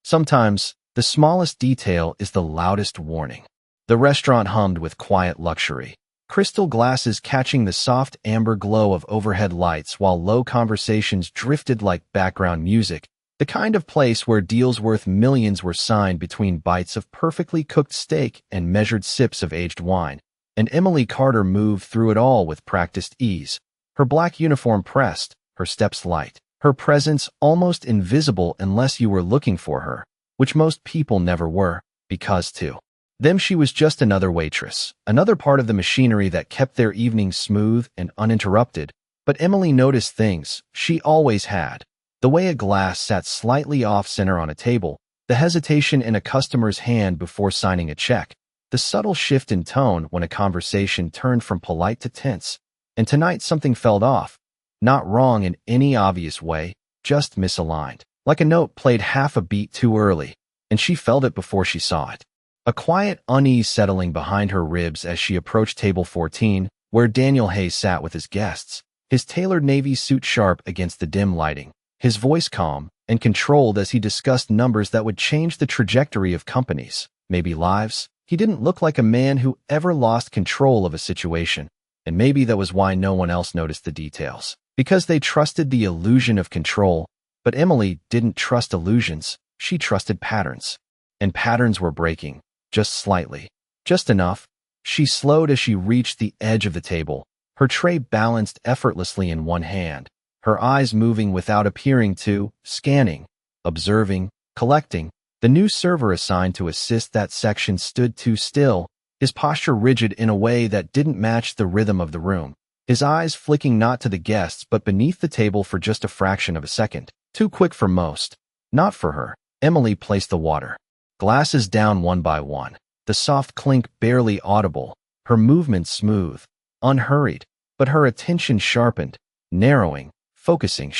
Sometimes, the smallest detail is the loudest warning. The restaurant hummed with quiet luxury. Crystal glasses catching the soft amber glow of overhead lights while low conversations drifted like background music, the kind of place where deals worth millions were signed between bites of perfectly cooked steak and measured sips of aged wine. And Emily Carter moved through it all with practiced ease, her black uniform pressed, her steps light, her presence almost invisible unless you were looking for her, which most people never were, because to them she was just another waitress, another part of the machinery that kept their evenings smooth and uninterrupted. But Emily noticed things she always had. The way a glass sat slightly off-center on a table, the hesitation in a customer's hand before signing a check, the subtle shift in tone when a conversation turned from polite to tense. And tonight something felt off. Not wrong in any obvious way, just misaligned. Like a note played half a beat too early, and she felt it before she saw it. A quiet unease settling behind her ribs as she approached table 14, where Daniel Hayes sat with his guests, his tailored navy suit sharp against the dim lighting, his voice calm and controlled as he discussed numbers that would change the trajectory of companies, maybe lives. He didn't look like a man who ever lost control of a situation, and maybe that was why no one else noticed the details. Because they trusted the illusion of control. But Emily didn't trust illusions, she trusted patterns. And patterns were breaking, just slightly, just enough. She slowed as she reached the edge of the table, her tray balanced effortlessly in one hand, her eyes moving without appearing to, scanning, observing, collecting. The new server assigned to assist that section stood too still, his posture rigid in a way that didn't match the rhythm of the room, his eyes flicking not to the guests but beneath the table for just a fraction of a second. Too quick for most. Not for her. Emily placed the water glasses down one by one, the soft clink barely audible, her movements smooth, unhurried, but her attention sharpened, narrowing, focusing,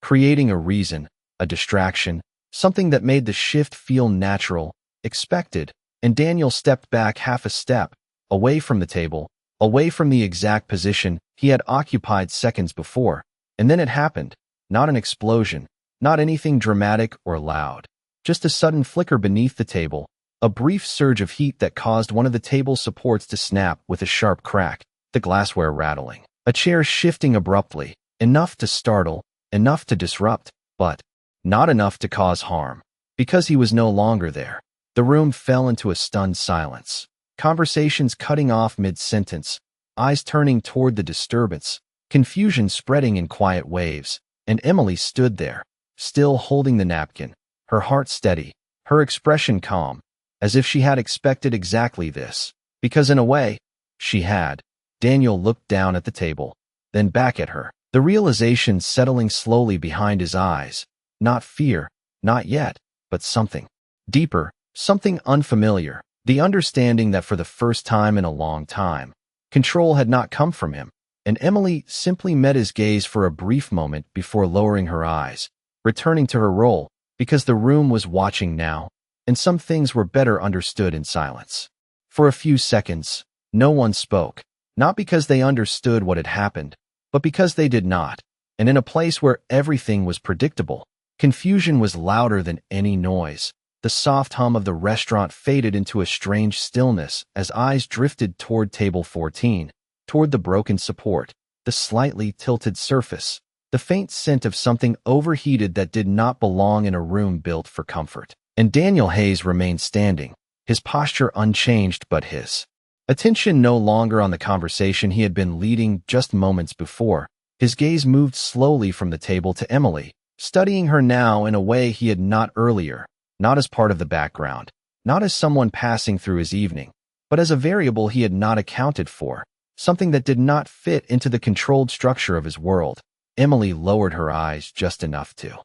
creating a reason, a distraction, something that made the shift feel natural, expected. And Daniel stepped back half a step, away from the table, away from the exact position he had occupied seconds before. And then it happened. Not an explosion, not anything dramatic or loud, just a sudden flicker beneath the table, a brief surge of heat that caused one of the table supports to snap with a sharp crack, the glassware rattling, a chair shifting abruptly, enough to startle, enough to disrupt, but not enough to cause harm. Because he was no longer there, the room fell into a stunned silence, conversations cutting off mid-sentence, eyes turning toward the disturbance, confusion spreading in quiet waves. And Emily stood there, still holding the napkin, her heart steady, her expression calm, as if she had expected exactly this. Because in a way, she had. Daniel looked down at the table, then back at her, the realization settling slowly behind his eyes. Not fear, not yet, but something deeper, something unfamiliar, the understanding that for the first time in a long time, control had not come from him. And Emily simply met his gaze for a brief moment before lowering her eyes, returning to her role, because the room was watching now, and some things were better understood in silence. For a few seconds, no one spoke, not because they understood what had happened, but because they did not. And in a place where everything was predictable, confusion was louder than any noise. The soft hum of the restaurant faded into a strange stillness as eyes drifted toward table 14. Toward the broken support, the slightly tilted surface, the faint scent of something overheated that did not belong in a room built for comfort. And Daniel Hayes remained standing, his posture unchanged but his attention no longer on the conversation he had been leading just moments before. His gaze moved slowly from the table to Emily, studying her now in a way he had not earlier, not as part of the background, not as someone passing through his evening, but as a variable he had not accounted for. Something that did not fit into the controlled structure of his world. Emily lowered her eyes just enough to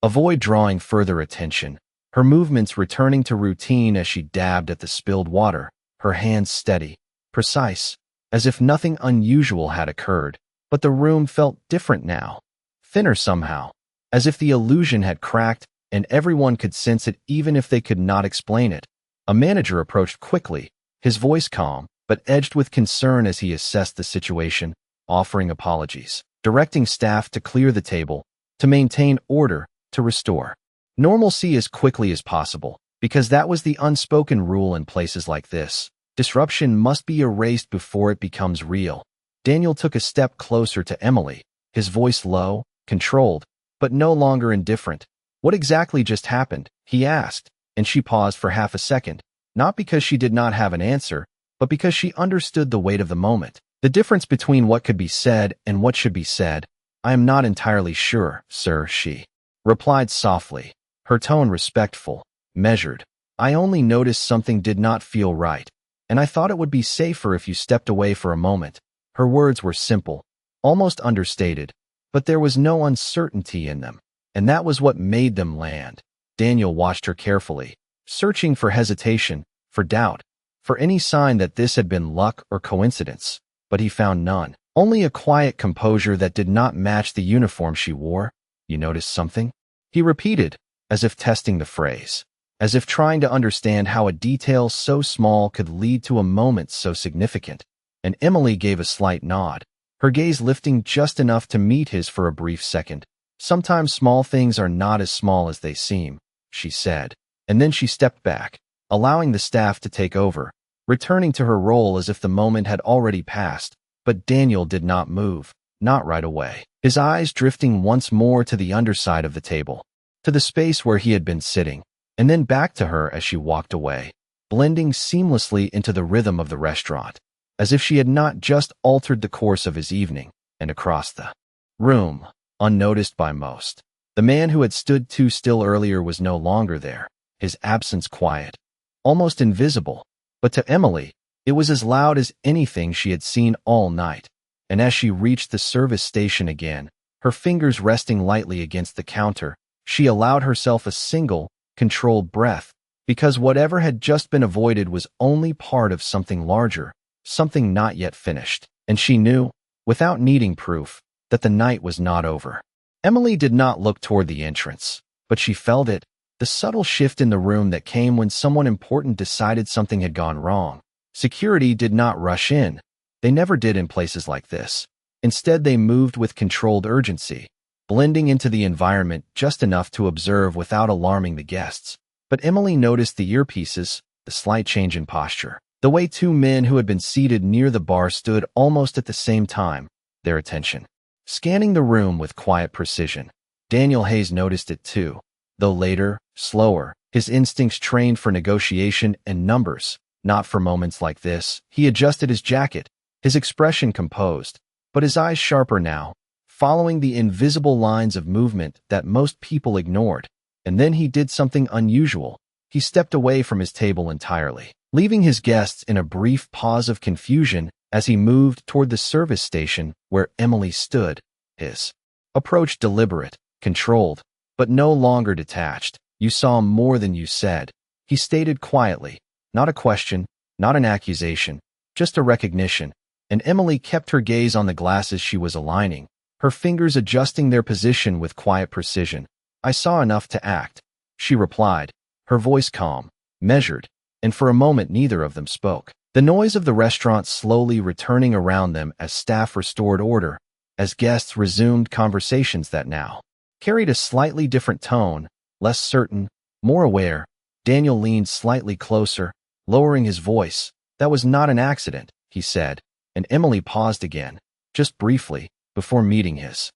avoid drawing further attention, her movements returning to routine as she dabbed at the spilled water, her hands steady, precise, as if nothing unusual had occurred. But the room felt different now, thinner somehow, as if the illusion had cracked and everyone could sense it even if they could not explain it. A manager approached quickly, his voice calm, but edged with concern as he assessed the situation, offering apologies, directing staff to clear the table, to maintain order, to restore normalcy as quickly as possible, because that was the unspoken rule in places like this. Disruption must be erased before it becomes real. Daniel took a step closer to Emily, his voice low, controlled, but no longer indifferent. "What exactly just happened?" he asked, and she paused for half a second, not because she did not have an answer, but because she understood the weight of the moment. The difference between what could be said and what should be said. "I am not entirely sure, sir," she replied softly, her tone respectful, measured. "I only noticed something did not feel right, and I thought it would be safer if you stepped away for a moment." Her words were simple, almost understated, but there was no uncertainty in them, and that was what made them land. Daniel watched her carefully, searching for hesitation, for doubt, for any sign that this had been luck or coincidence, but he found none. Only a quiet composure that did not match the uniform she wore. "You noticed something?" he repeated, as if testing the phrase, as if trying to understand how a detail so small could lead to a moment so significant. And Emily gave a slight nod, her gaze lifting just enough to meet his for a brief second. "Sometimes small things are not as small as they seem," she said, and then she stepped back, allowing the staff to take over, returning to her role as if the moment had already passed. But Daniel did not move, not right away, his eyes drifting once more to the underside of the table, to the space where he had been sitting, and then back to her as she walked away, blending seamlessly into the rhythm of the restaurant, as if she had not just altered the course of his evening. And across the room, unnoticed by most, the man who had stood too still earlier was no longer there, his absence quiet, almost invisible. But to Emily, it was as loud as anything she had seen all night. And as she reached the service station again, her fingers resting lightly against the counter, she allowed herself a single, controlled breath, because whatever had just been avoided was only part of something larger, something not yet finished. And she knew, without needing proof, that the night was not over. Emily did not look toward the entrance, but she felt it, the subtle shift in the room that came when someone important decided something had gone wrong. Security did not rush in. They never did in places like this. Instead, they moved with controlled urgency, blending into the environment just enough to observe without alarming the guests. But Emily noticed the earpieces, the slight change in posture, the way two men who had been seated near the bar stood almost at the same time, their attention scanning the room with quiet precision. Daniel Hayes noticed it too, though later, slower, his instincts trained for negotiation and numbers, not for moments like this. He adjusted his jacket, his expression composed, but his eyes sharper now, following the invisible lines of movement that most people ignored. And then he did something unusual. He stepped away from his table entirely, leaving his guests in a brief pause of confusion as he moved toward the service station where Emily stood, his approach deliberate, controlled, but no longer detached. "You saw more than you said," he stated quietly, not a question, not an accusation, just a recognition. And Emily kept her gaze on the glasses she was aligning, her fingers adjusting their position with quiet precision. "I saw enough to act," she replied, her voice calm, measured, and for a moment neither of them spoke. The noise of the restaurant slowly returning around them as staff restored order, as guests resumed conversations that now carried a slightly different tone, less certain, more aware. Daniel leaned slightly closer, lowering his voice. "That was not an accident," he said, and Emily paused again, just briefly, before meeting his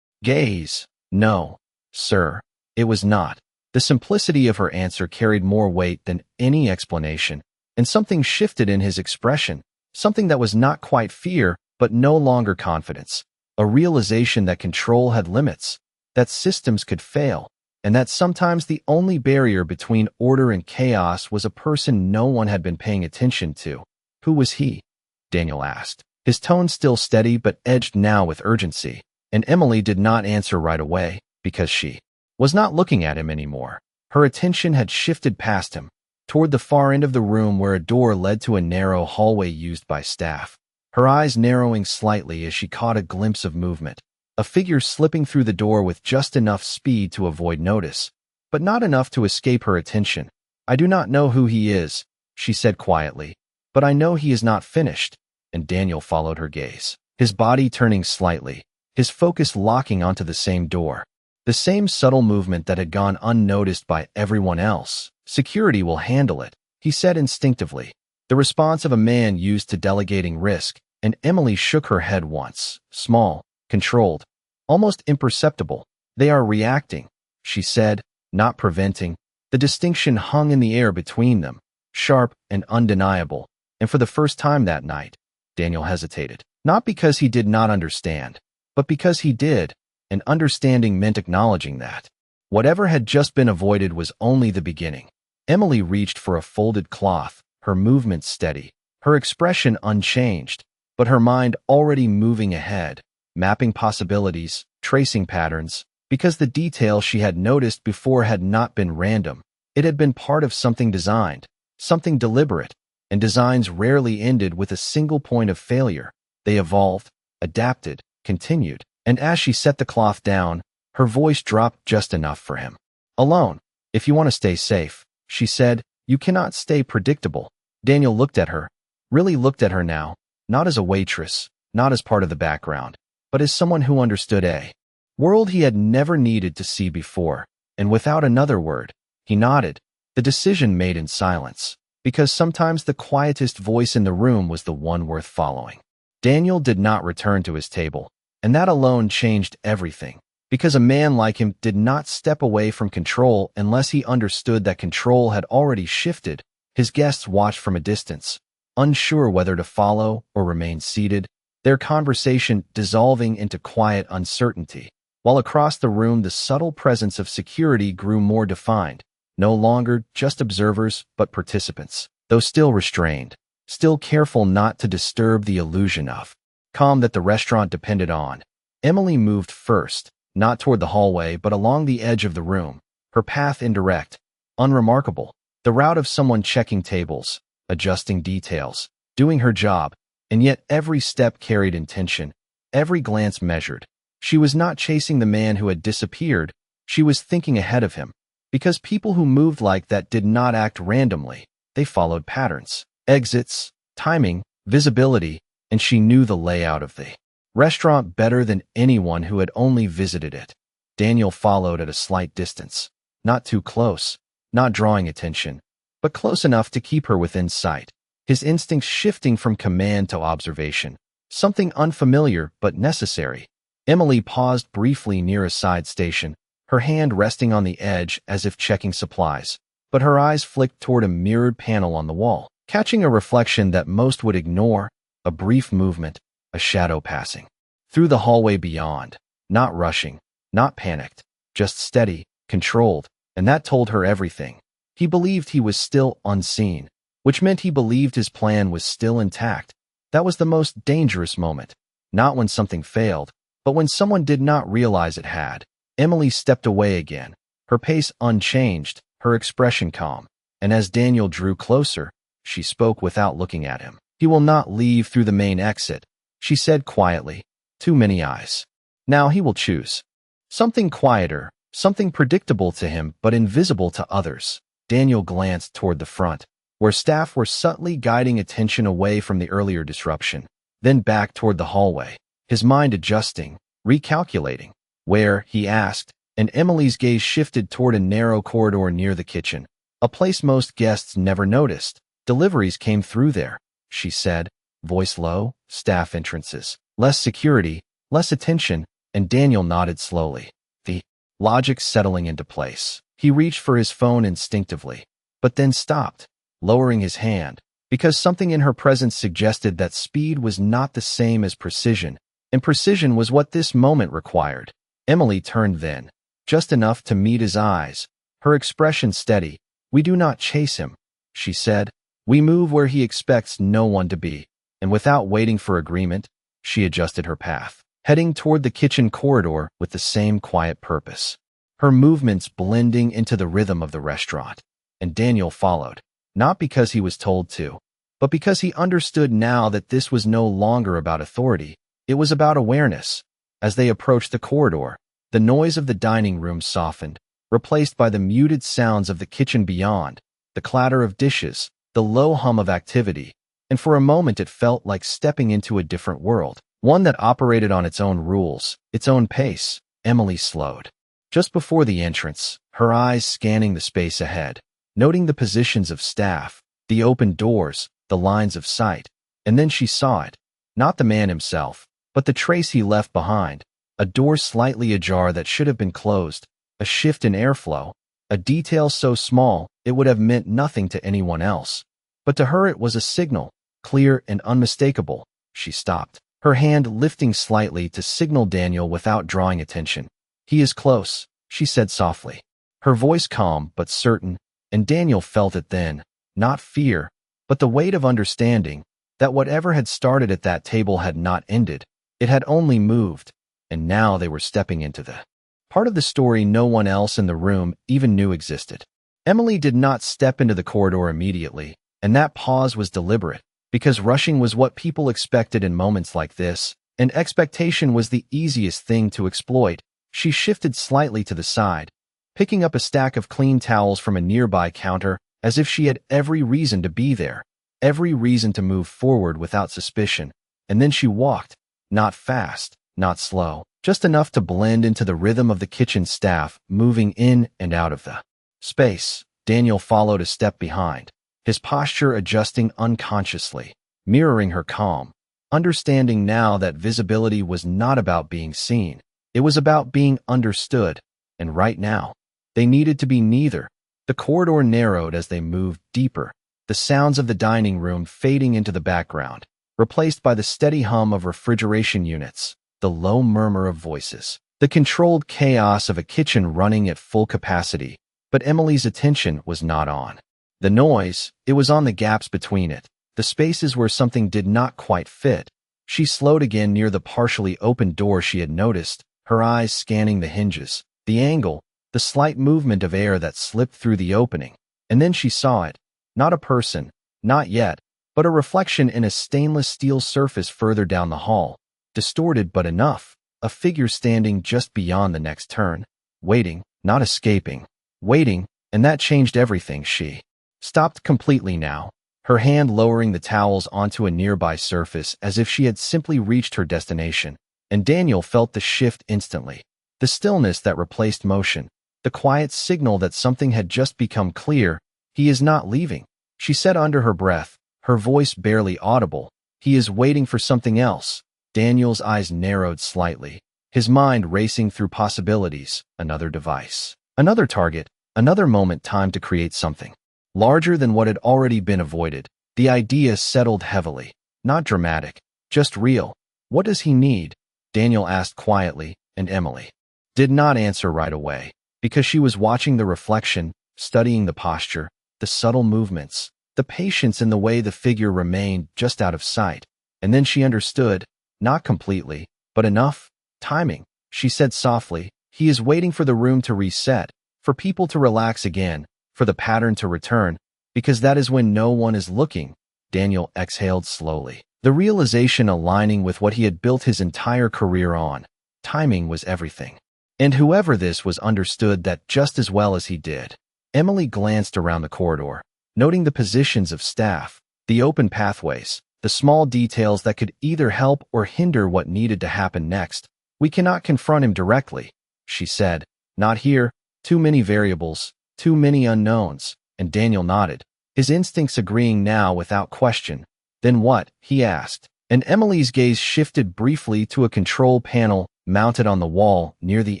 gaze. "No, sir, it was not." The simplicity of her answer carried more weight than any explanation, and something shifted in his expression, something that was not quite fear, but no longer confidence, a realization that control had limits, that systems could fail, and that sometimes the only barrier between order and chaos was a person no one had been paying attention to. "Who was he?" Daniel asked, his tone still steady but edged now with urgency. And Emily did not answer right away, because she was not looking at him anymore. Her attention had shifted past him, toward the far end of the room where a door led to a narrow hallway used by staff, her eyes narrowing slightly as she caught a glimpse of movement, a figure slipping through the door with just enough speed to avoid notice, but not enough to escape her attention. "I do not know who he is," she said quietly, "but I know he is not finished." And Daniel followed her gaze, his body turning slightly, his focus locking onto the same door. The same subtle movement that had gone unnoticed by everyone else. Security will handle it, he said instinctively. The response of a man used to delegating risk, and Emily shook her head once. Small, controlled, almost imperceptible. They are reacting, she said, not preventing. The distinction hung in the air between them, sharp and undeniable. And for the first time that night, Daniel hesitated. Not because he did not understand, but because he did, and understanding meant acknowledging that. Whatever had just been avoided was only the beginning. Emily reached for a folded cloth, her movements steady, her expression unchanged, but her mind already moving ahead, mapping possibilities, tracing patterns, because the detail she had noticed before had not been random. It had been part of something designed, something deliberate, and designs rarely ended with a single point of failure. They evolved, adapted, continued, and as she set the cloth down, her voice dropped just enough for him. Alone, if you want to stay safe, she said, you cannot stay predictable. Daniel looked at her, really looked at her now, not as a waitress, not as part of the background, but as someone who understood a world he had never needed to see before, and without another word, he nodded, the decision made in silence, because sometimes the quietest voice in the room was the one worth following. Daniel did not return to his table, and that alone changed everything, because a man like him did not step away from control unless he understood that control had already shifted. His guests watched from a distance, unsure whether to follow or remain seated, their conversation dissolving into quiet uncertainty, while across the room the subtle presence of security grew more defined, no longer just observers but participants, though still restrained, still careful not to disturb the illusion of calm that the restaurant depended on. Emily moved first, not toward the hallway but along the edge of the room, her path indirect, unremarkable, the route of someone checking tables, adjusting details, doing her job, and yet every step carried intention, every glance measured. She was not chasing the man who had disappeared, she was thinking ahead of him, because people who moved like that did not act randomly, they followed patterns, exits, timing, visibility, and she knew the layout of the restaurant better than anyone who had only visited it. Daniel followed at a slight distance, not too close, not drawing attention, but close enough to keep her within sight, his instincts shifting from command to observation, something unfamiliar but necessary. Emily paused briefly near a side station, her hand resting on the edge as if checking supplies, but her eyes flicked toward a mirrored panel on the wall, catching a reflection that most would ignore, a brief movement, a shadow passing through the hallway beyond, not rushing, not panicked, just steady, controlled, and that told her everything. He believed he was still unseen, which meant he believed his plan was still intact. That was the most dangerous moment, not when something failed, but when someone did not realize it had. Emily stepped away again, her pace unchanged, her expression calm, and as Daniel drew closer, she spoke without looking at him. He will not leave through the main exit, she said quietly. Too many eyes. Now he will choose something quieter, something predictable to him but invisible to others. Daniel glanced toward the front, where staff were subtly guiding attention away from the earlier disruption, then back toward the hallway, his mind adjusting, recalculating. Where, he asked, and Emily's gaze shifted toward a narrow corridor near the kitchen, a place most guests never noticed. Deliveries came through there, she said, voice low. Staff entrances, less security, less attention, and Daniel nodded slowly, the logic settling into place. He reached for his phone instinctively, but then stopped, lowering his hand, because something in her presence suggested that speed was not the same as precision, and precision was what this moment required. Emily turned then, just enough to meet his eyes, her expression steady. We do not chase him, she said. We move where he expects no one to be, and without waiting for agreement, she adjusted her path, heading toward the kitchen corridor with the same quiet purpose, her movements blending into the rhythm of the restaurant. And Daniel followed, not because he was told to, but because he understood now that this was no longer about authority, it was about awareness. As they approached the corridor, the noise of the dining room softened, replaced by the muted sounds of the kitchen beyond, the clatter of dishes, the low hum of activity, and for a moment it felt like stepping into a different world, one that operated on its own rules, its own pace. Emily slowed just before the entrance, her eyes scanning the space ahead, noting the positions of staff, the open doors, the lines of sight. And then she saw it. Not the man himself, but the trace he left behind. A door slightly ajar that should have been closed, a shift in airflow, a detail so small it would have meant nothing to anyone else. But to her it was a signal, clear and unmistakable. She stopped, her hand lifting slightly to signal Daniel without drawing attention. "He is close," she said softly, her voice calm but certain, and Daniel felt it then, not fear, but the weight of understanding, that whatever had started at that table had not ended. It had only moved, and now they were stepping into the part of the story no one else in the room even knew existed. Emily did not step into the corridor immediately, and that pause was deliberate, because rushing was what people expected in moments like this, and expectation was the easiest thing to exploit. She shifted slightly to the side, picking up a stack of clean towels from a nearby counter, as if she had every reason to be there, every reason to move forward without suspicion. And then she walked, not fast, not slow, just enough to blend into the rhythm of the kitchen staff moving in and out of the space. Daniel followed a step behind, his posture adjusting unconsciously, mirroring her calm, understanding now that visibility was not about being seen. It was about being understood, and right now, they needed to be neither. The corridor narrowed as they moved deeper, the sounds of the dining room fading into the background, replaced by the steady hum of refrigeration units, the low murmur of voices, the controlled chaos of a kitchen running at full capacity. But Emily's attention was not on the noise, it was on the gaps between it, the spaces where something did not quite fit. She slowed again near the partially open door she had noticed, her eyes scanning the hinges, the angle, the slight movement of air that slipped through the opening. And then she saw it. Not a person, not yet, but a reflection in a stainless steel surface further down the hall, distorted but enough, a figure standing just beyond the next turn, waiting, not escaping, waiting, and that changed everything. She stopped completely now, her hand lowering the towels onto a nearby surface as if she had simply reached her destination, and Daniel felt the shift instantly. The stillness that replaced motion, the quiet signal that something had just become clear. "He is not leaving," she said under her breath, her voice barely audible. "He is waiting for something else." Daniel's eyes narrowed slightly, his mind racing through possibilities, another device, another target, another moment timed to create something larger than what had already been avoided. The idea settled heavily, not dramatic, just real. "What does he need?" Daniel asked quietly, and Emily did not answer right away, because she was watching the reflection, studying the posture, the subtle movements, the patience in the way the figure remained just out of sight. And then she understood, not completely, but enough. "Timing," she said softly. "He is waiting for the room to reset, for people to relax again, for the pattern to return, because that is when no one is looking." Daniel exhaled slowly, the realization aligning with what he had built his entire career on. Timing was everything. And whoever this was understood that just as well as he did. Emily glanced around the corridor, noting the positions of staff, the open pathways, the small details that could either help or hinder what needed to happen next. "We cannot confront him directly," she said. "Not here. Too many variables, too many unknowns." And Daniel nodded, his instincts agreeing now without question. "Then what?" he asked, and Emily's gaze shifted briefly to a control panel mounted on the wall near the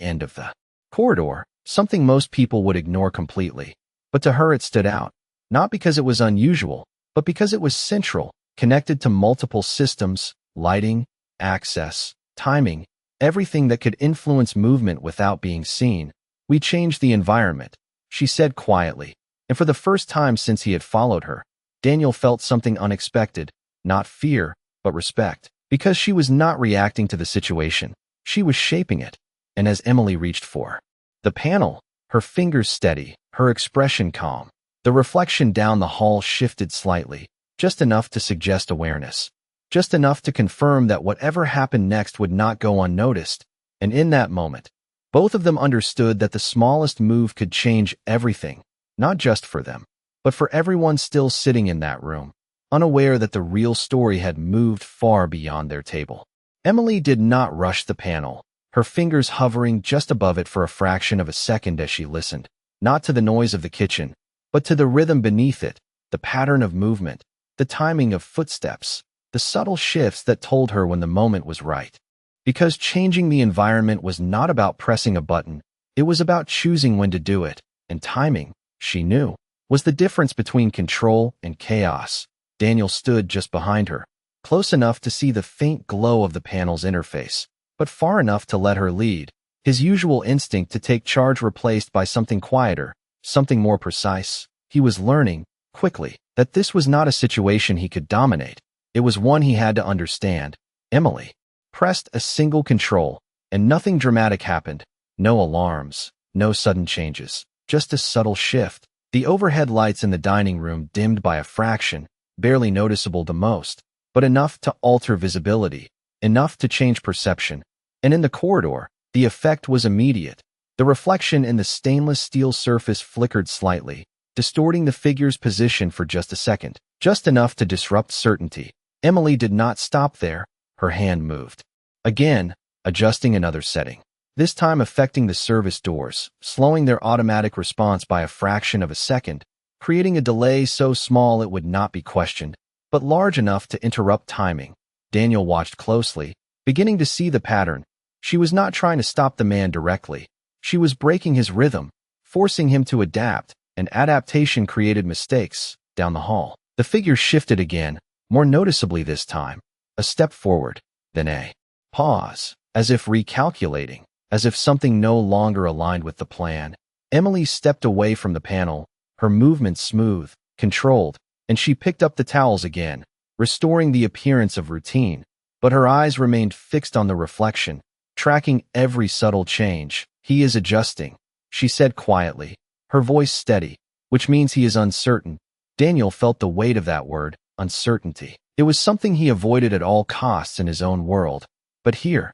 end of the corridor, something most people would ignore completely. But to her it stood out, not because it was unusual, but because it was central, connected to multiple systems, lighting, access, timing, everything that could influence movement without being seen. "We changed the environment," she said quietly, and for the first time since he had followed her, Daniel felt something unexpected, not fear, but respect, because she was not reacting to the situation. She was shaping it, and as Emily reached for the panel, her fingers steady, her expression calm, the reflection down the hall shifted slightly, just enough to suggest awareness, just enough to confirm that whatever happened next would not go unnoticed. And in that moment, both of them understood that the smallest move could change everything, not just for them, but for everyone still sitting in that room, unaware that the real story had moved far beyond their table. Emily did not rush the panel, her fingers hovering just above it for a fraction of a second as she listened, not to the noise of the kitchen, but to the rhythm beneath it, the pattern of movement, the timing of footsteps, the subtle shifts that told her when the moment was right. Because changing the environment was not about pressing a button, it was about choosing when to do it, and timing, she knew, was the difference between control and chaos. Daniel stood just behind her, close enough to see the faint glow of the panel's interface, but far enough to let her lead, his usual instinct to take charge replaced by something quieter, something more precise. He was learning, quickly, that this was not a situation he could dominate. It was one he had to understand. Emily pressed a single control, and nothing dramatic happened. No alarms, no sudden changes, just a subtle shift. The overhead lights in the dining room dimmed by a fraction, barely noticeable to most, but enough to alter visibility, enough to change perception. And in the corridor, the effect was immediate. The reflection in the stainless steel surface flickered slightly, distorting the figure's position for just a second, just enough to disrupt certainty. Emily did not stop there. Her hand moved. Again, adjusting another setting, this time affecting the service doors, slowing their automatic response by a fraction of a second, creating a delay so small it would not be questioned, but large enough to interrupt timing. Daniel watched closely, beginning to see the pattern. She was not trying to stop the man directly. She was breaking his rhythm, forcing him to adapt, and adaptation created mistakes. Down the hall, the figure shifted again, more noticeably this time. A step forward, then a pause, as if recalculating, as if something no longer aligned with the plan. Emily stepped away from the panel, her movements smooth, controlled, and she picked up the towels again, restoring the appearance of routine. But her eyes remained fixed on the reflection, tracking every subtle change. "He is adjusting," she said quietly, her voice steady, "which means he is uncertain." Daniel felt the weight of that word, uncertainty. It was something he avoided at all costs in his own world. But here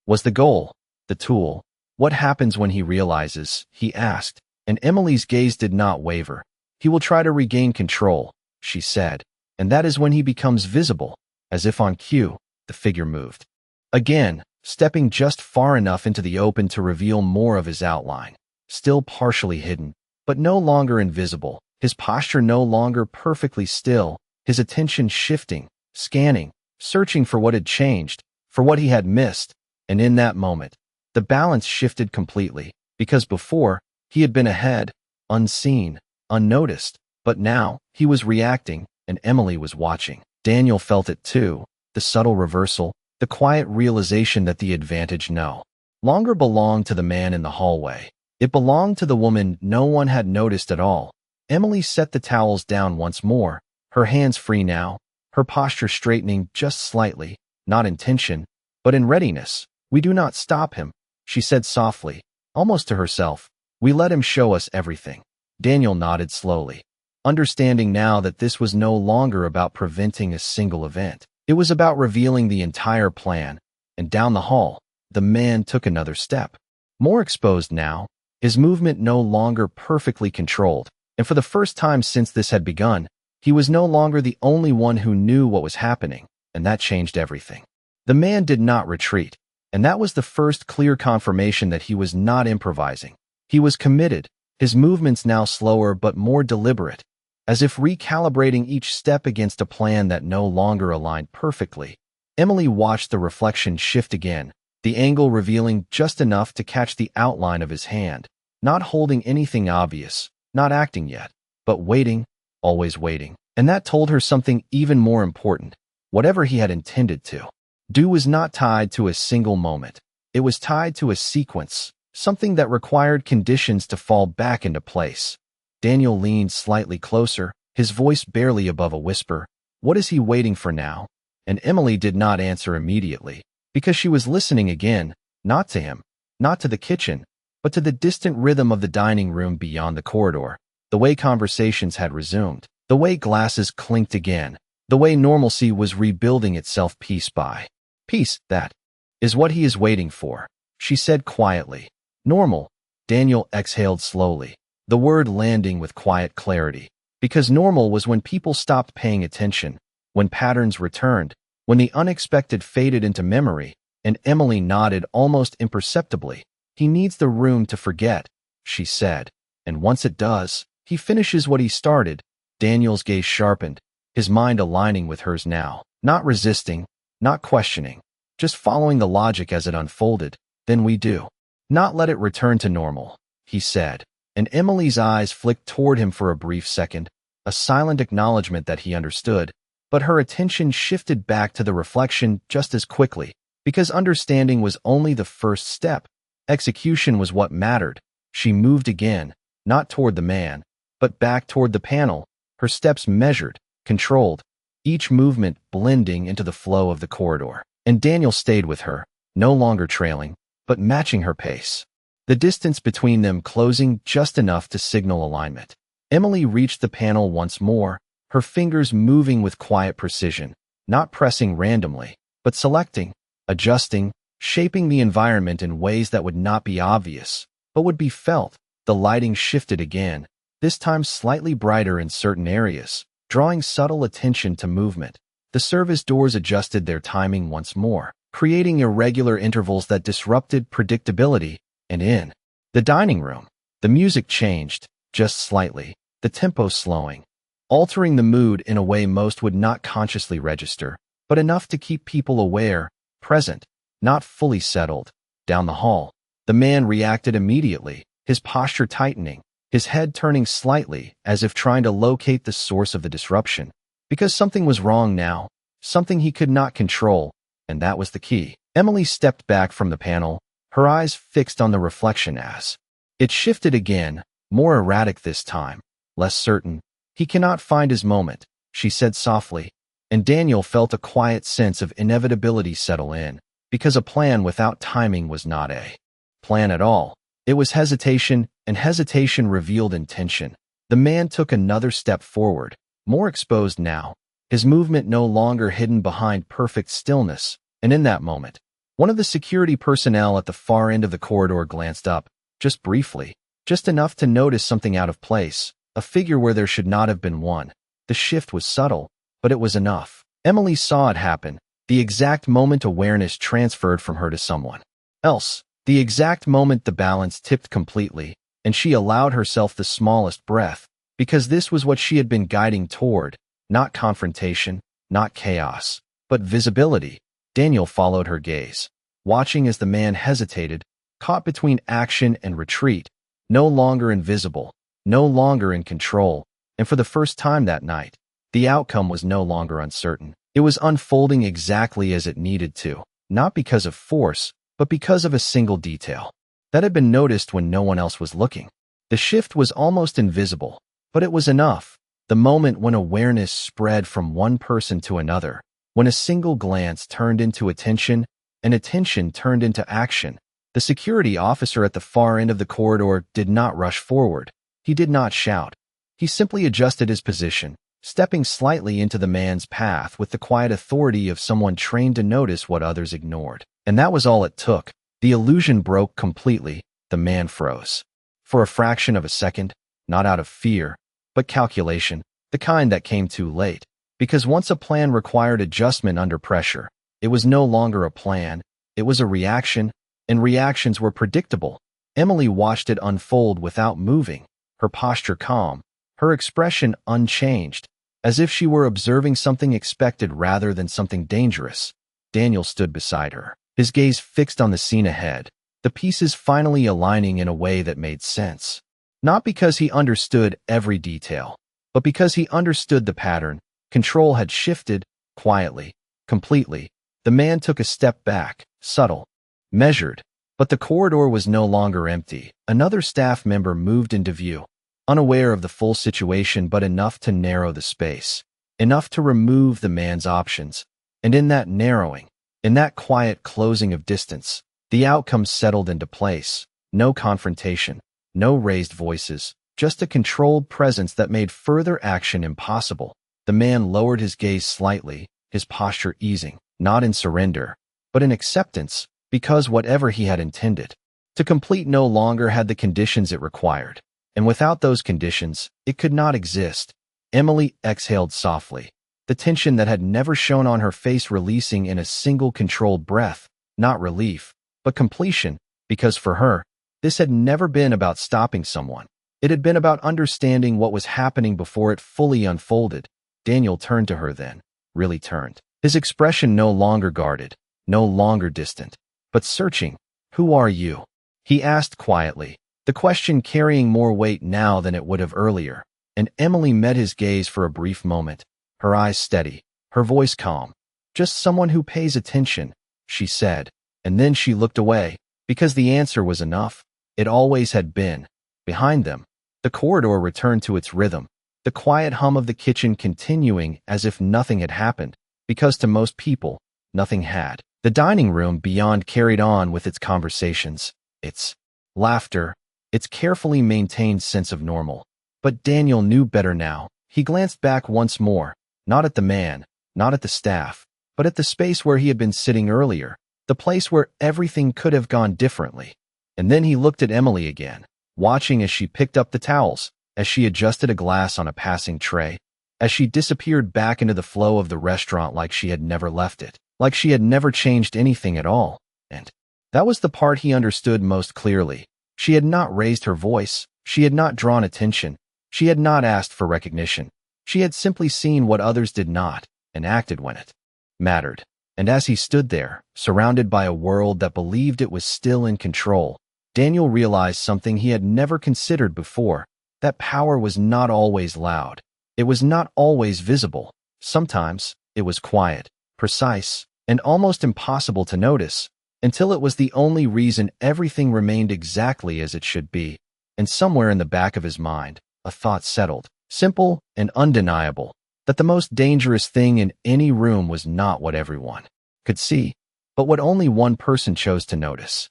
was the goal, the tool. "What happens when he realizes?" he asked, and Emily's gaze did not waver. "He will try to regain control," she said, "and that is when he becomes visible." As if on cue, the figure moved. Again, stepping just far enough into the open to reveal more of his outline. Still partially hidden, but no longer invisible. His posture no longer perfectly still, his attention shifting, scanning, searching for what had changed, for what he had missed. And in that moment, the balance shifted completely, because before, he had been ahead, unseen, unnoticed, but now, he was reacting, and Emily was watching. Daniel felt it too, the subtle reversal, the quiet realization that the advantage no longer belonged to the man in the hallway. It belonged to the woman no one had noticed at all. Emily set the towels down once more, her hands free now, her posture straightening just slightly, not in tension, but in readiness. "We do not stop him," she said softly, almost to herself. "We let him show us everything." Daniel nodded slowly, understanding now that this was no longer about preventing a single event. It was about revealing the entire plan. And down the hall, the man took another step. More exposed now, his movement no longer perfectly controlled, and for the first time since this had begun, he was no longer the only one who knew what was happening, and that changed everything. The man did not retreat, and that was the first clear confirmation that he was not improvising. He was committed, his movements now slower but more deliberate, as if recalibrating each step against a plan that no longer aligned perfectly. Emily watched the reflection shift again, the angle revealing just enough to catch the outline of his hand, not holding anything obvious, not acting yet, but waiting, always waiting. And that told her something even more important. Whatever he had intended to do was not tied to a single moment. It was tied to a sequence, something that required conditions to fall back into place. Daniel leaned slightly closer, his voice barely above a whisper. "What is he waiting for now?" And Emily did not answer immediately, because she was listening again, not to him, not to the kitchen, but to the distant rhythm of the dining room beyond the corridor, the way conversations had resumed, the way glasses clinked again, the way normalcy was rebuilding itself piece by piece. "That is what he is waiting for," she said quietly. "Normal." Daniel exhaled slowly, the word landing with quiet clarity, because normal was when people stopped paying attention, when patterns returned, when the unexpected faded into memory. and Emily nodded almost imperceptibly. "He needs the room to forget," she said, "and once it does, he finishes what he started." Daniel's gaze sharpened, his mind aligning with hers now, not resisting, not questioning, just following the logic as it unfolded. "Then we do not let it return to normal," he said, and Emily's eyes flicked toward him for a brief second, a silent acknowledgement that he understood, but her attention shifted back to the reflection just as quickly, because understanding was only the first step. Execution was what mattered. She moved again, not toward the man, but back toward the panel, her steps measured, controlled, each movement blending into the flow of the corridor. And Daniel stayed with her, no longer trailing, but matching her pace. The distance between them closing just enough to signal alignment. Emily reached the panel once more, her fingers moving with quiet precision, not pressing randomly, but selecting, adjusting, shaping the environment in ways that would not be obvious, but would be felt. The lighting shifted again, this time slightly brighter in certain areas, drawing subtle attention to movement. The service doors adjusted their timing once more, creating irregular intervals that disrupted predictability. And in the dining room, the music changed, just slightly, the tempo slowing, altering the mood in a way most would not consciously register, but enough to keep people aware, present, not fully settled. Down the hall, the man reacted immediately, his posture tightening, his head turning slightly as if trying to locate the source of the disruption. Because something was wrong now, something he could not control, and that was the key. Emily stepped back from the panel, her eyes fixed on the reflection as it shifted again, more erratic this time, less certain. "He cannot find his moment," she said softly, and Daniel felt a quiet sense of inevitability settle in, because a plan without timing was not a plan at all. It was hesitation, and hesitation revealed intention. The man took another step forward, more exposed now, his movement no longer hidden behind perfect stillness, and in that moment, one of the security personnel at the far end of the corridor glanced up, just briefly, just enough to notice something out of place, a figure where there should not have been one. The shift was subtle, but it was enough. Emily saw it happen, the exact moment awareness transferred from her to someone else, the exact moment the balance tipped completely, and she allowed herself the smallest breath, because this was what she had been guiding toward, not confrontation, not chaos, but visibility. Daniel followed her gaze, watching as the man hesitated, caught between action and retreat, no longer invisible, no longer in control, and for the first time that night, the outcome was no longer uncertain. It was unfolding exactly as it needed to, not because of force, but because of a single detail that had been noticed when no one else was looking. The shift was almost invisible, but it was enough. The moment when awareness spread from one person to another, when a single glance turned into attention, and attention turned into action. The security officer at the far end of the corridor did not rush forward. He did not shout. He simply adjusted his position, stepping slightly into the man's path with the quiet authority of someone trained to notice what others ignored. And that was all it took. The illusion broke completely. The man froze. For a fraction of a second, not out of fear, but calculation, the kind that came too late. Because once a plan required adjustment under pressure, it was no longer a plan, it was a reaction, and reactions were predictable. Emily watched it unfold without moving, her posture calm, her expression unchanged, as if she were observing something expected rather than something dangerous. Daniel stood beside her, his gaze fixed on the scene ahead, the pieces finally aligning in a way that made sense. Not because he understood every detail, but because he understood the pattern. Control had shifted, quietly, completely. The man took a step back, subtle, measured, but the corridor was no longer empty. Another staff member moved into view, unaware of the full situation but enough to narrow the space, enough to remove the man's options. And in that narrowing, in that quiet closing of distance, the outcome settled into place. No confrontation, no raised voices, just a controlled presence that made further action impossible. The man lowered his gaze slightly, his posture easing, not in surrender, but in acceptance, because whatever he had intended to complete no longer had the conditions it required, and without those conditions, it could not exist. Emily exhaled softly, the tension that had never shown on her face releasing in a single controlled breath, not relief, but completion, because for her, this had never been about stopping someone. It had been about understanding what was happening before it fully unfolded. Daniel turned to her then, really turned. His expression no longer guarded, no longer distant, but searching. "Who are you?" he asked quietly, the question carrying more weight now than it would have earlier. And Emily met his gaze for a brief moment, her eyes steady, her voice calm. "Just someone who pays attention," she said, and then she looked away, because the answer was enough. It always had been. Behind them, the corridor returned to its rhythm, the quiet hum of the kitchen continuing as if nothing had happened, because to most people, nothing had. The dining room beyond carried on with its conversations, its laughter, its carefully maintained sense of normal. But Daniel knew better now. He glanced back once more, not at the man, not at the staff, but at the space where he had been sitting earlier, the place where everything could have gone differently. And then he looked at Emily again, watching as she picked up the towels, as she adjusted a glass on a passing tray, as she disappeared back into the flow of the restaurant like she had never left it, like she had never changed anything at all. And that was the part he understood most clearly. She had not raised her voice, she had not drawn attention, she had not asked for recognition. She had simply seen what others did not, and acted when it mattered. And as he stood there, surrounded by a world that believed it was still in control, Daniel realized something he had never considered before. That power was not always loud. It was not always visible. Sometimes, it was quiet, precise, and almost impossible to notice, until it was the only reason everything remained exactly as it should be. And somewhere in the back of his mind, a thought settled, simple and undeniable, that the most dangerous thing in any room was not what everyone could see, but what only one person chose to notice.